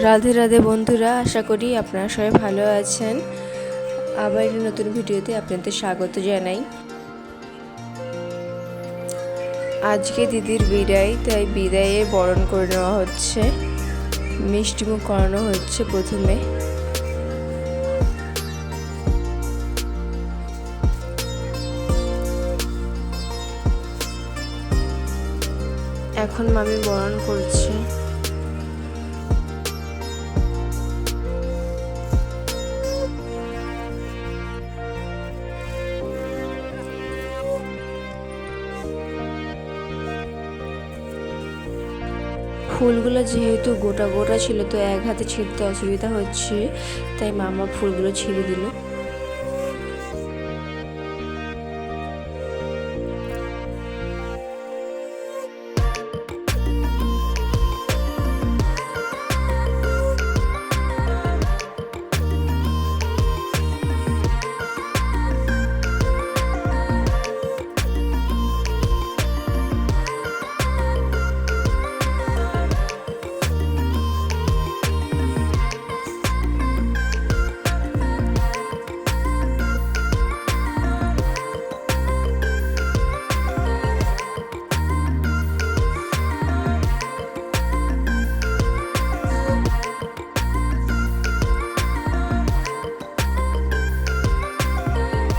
রাধে রাধে বন্ধুরা, আশা করি আপনারা সবাই ভালো আছেন। আবার একটা নতুন ভিডিওতে আপনাদের স্বাগত জানাই। আজকে দিদির বিদায়, তাই বিদায়ে বরণ করে নেওয়া হচ্ছে, মিষ্টিমুখ করানো হচ্ছে প্রথমে। এখন মামি বরণ করছে। ফুলগুলো যেহেতু গোটা গোটা ছিল, তো এক হাতে ছিঁড়তে অসুবিধা হচ্ছে, তাই মামা ফুলগুলো ছিঁড়ে দিল।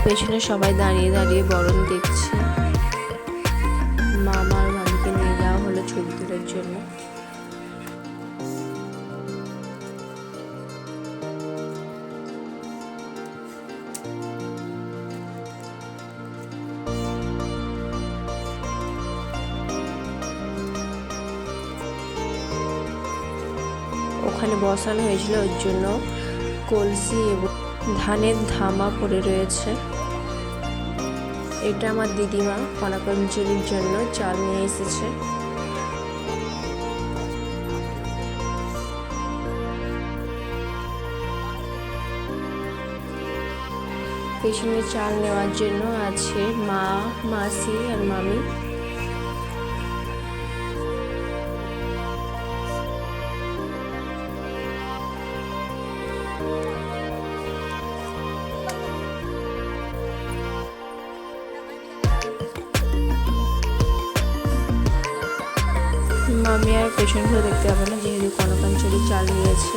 পেছনে সবাই দাঁড়িয়ে দাঁড়িয়ে বরণ দেখছে। মামা আর মামিকে নিয়ে যাওয়া হলো ছবি তোলার জন্য। ওখানে বসানো হয়েছিল, ওর জন্য কলসি এবং ধানের ধামা পড়ে রয়েছে। এটা আমার দিদিমা কনাকঞ্জলির জন্য চাল নিয়ে এসেছে। পেছনে চাল নেওয়ার জন্য আছে মা, মাসি আর মামি। মামি আর পেছন ঘুরে দেখতে হবে না, যেহেতু কনকাঞ্জলি চাল নিয়েছে।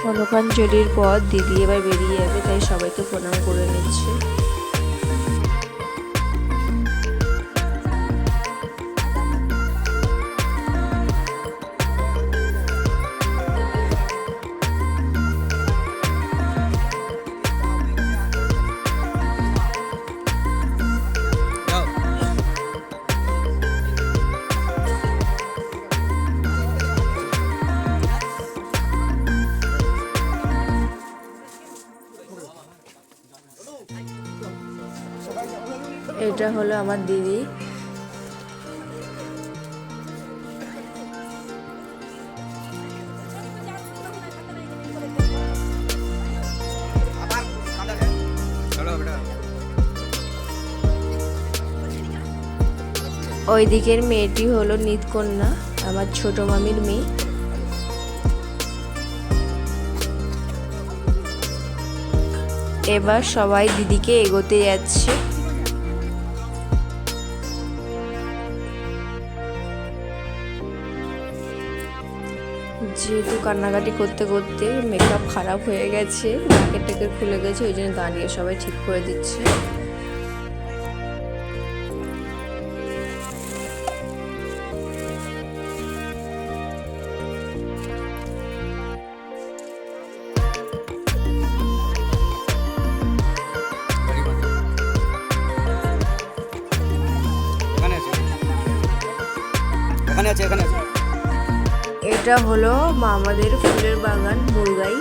কনকাঞ্জলির পর দিদি এবার বেরিয়ে যাবে, তাই সবাইকে প্রণাম করে নিচ্ছে। এটা হলো আমার দিদি। ওই দিকের মেয়েটি হলো নিতকন্যা, আমার ছোট মামির মেয়ে। এবার সবাই দিদিকে এগোতে যাচ্ছে। যেহেতু কান্নাকাটি করতে করতে মেকআপ খারাপ হয়ে গেছে, জ্যাকেট ট্যাকেট খুলে গেছে, ওই জন্য দাঁড়িয়ে সবাই ঠিক করে দিচ্ছে। এটা হলো মামাদের ফুলের বাগান মুরগাই।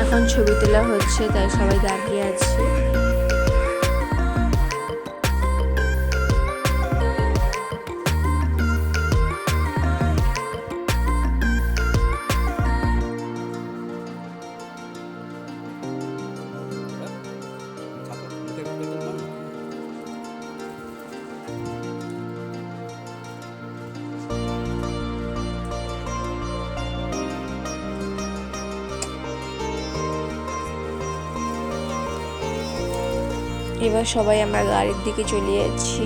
এখন ছবি তোলা হচ্ছে, তাই সবাই দাঁড়িয়ে আছে। এবার সবাই আমরা গাড়ির দিকে চলে যাচ্ছি।